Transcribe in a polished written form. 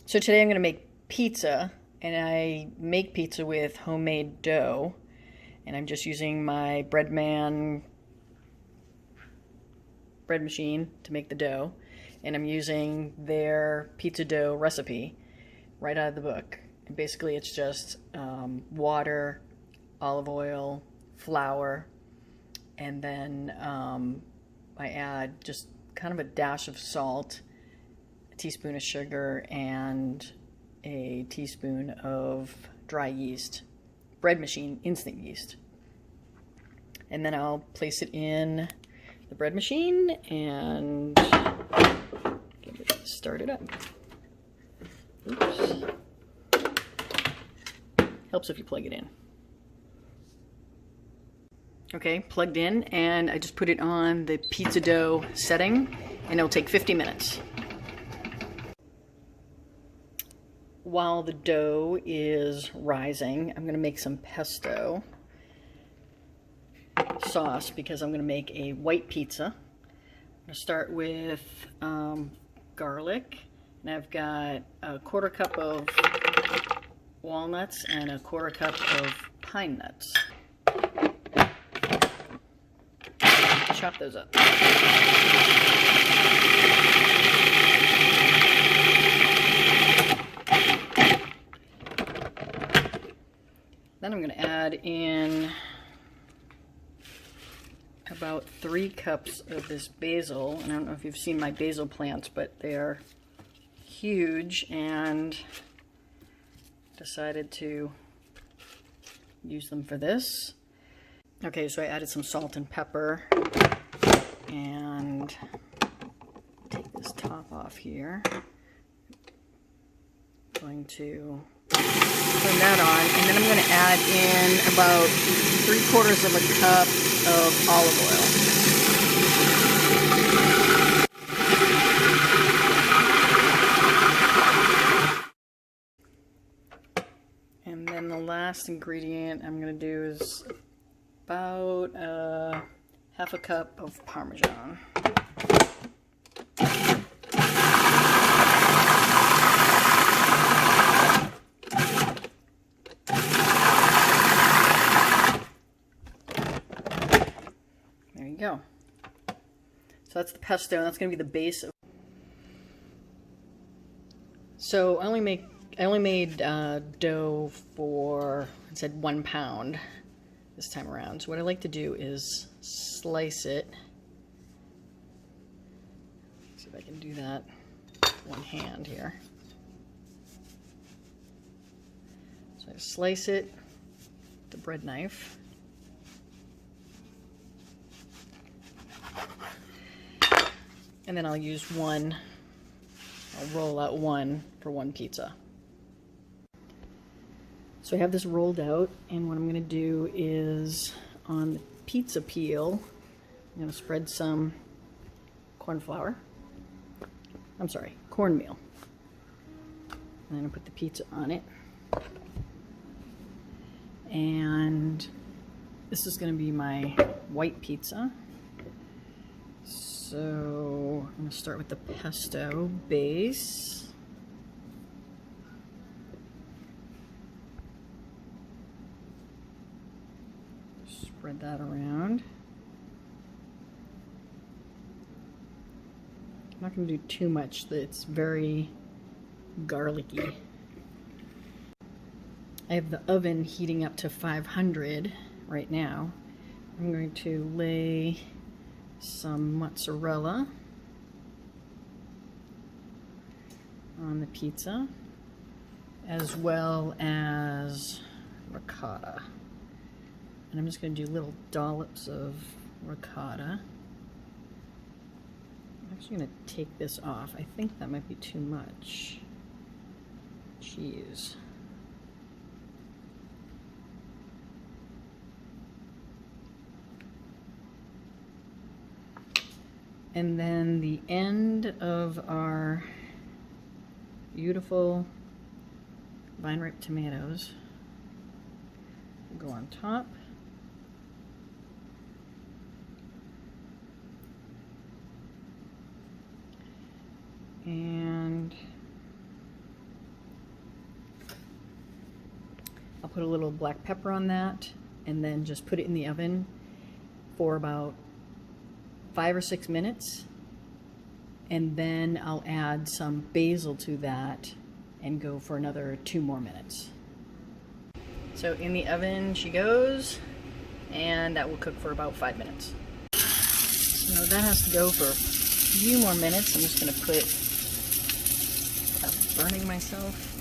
So today I'm going to make pizza, and I make pizza with homemade dough, and I'm just using my bread machine to make the dough, and I'm using their pizza dough recipe right out of the book. And basically it's just water, olive oil, flour, and then I add just kind of a dash of salt, a teaspoon of sugar, and a teaspoon of dry yeast, bread machine instant yeast. And then I'll place it in the bread machine and get it started up. Oops. Helps if you plug it in. Okay, plugged in, and I just put it on the pizza dough setting, and it'll take 50 minutes. While the dough is rising, I'm going to make some pesto sauce because I'm going to make a white pizza. I'm going to start with garlic, and I've got a 1/4 cup of walnuts and a 1/4 cup of pine nuts. Chop those up. Then I'm going to add in about 3 cups of this basil. And I don't know if you've seen my basil plants, but they're huge, and decided to use them for this. Okay, so I added some salt and pepper, and take this top off here. Going to turn that on, and then I'm going to add in about 3/4 of a cup of olive oil. And then the last ingredient I'm going to do is about 1/2 cup of Parmesan. There you go. So that's the pesto, and that's going to be the base of. So I only made dough for, I said, 1 pound this time around. So what I like to do is slice it. Let's see if I can do that with one hand here. So I slice it with the bread knife. And then I'll use one, I'll roll out one for one pizza. So I have this rolled out, and what I'm going to do is on the pizza peel, I'm going to spread some cornmeal. And then I'm going to put the pizza on it. And this is going to be my white pizza. So I'm going to start with the pesto base. Spread that around. I'm not going to do too much. It's very garlicky. I have the oven heating up to 500 right now. I'm going to lay some mozzarella on the pizza, as well as ricotta. And I'm just going to do little dollops of ricotta. I'm actually going to take this off. I think that might be too much cheese. And then the end of our beautiful vine-ripe tomatoes will go on top. And put a little black pepper on that, and then just put it in the oven for about 5 or 6 minutes. And then I'll add some basil to that and go for another 2 more minutes. So in the oven she goes, and that will cook for about 5 minutes. So that has to go for a few more minutes. I'm just going to put, burning myself.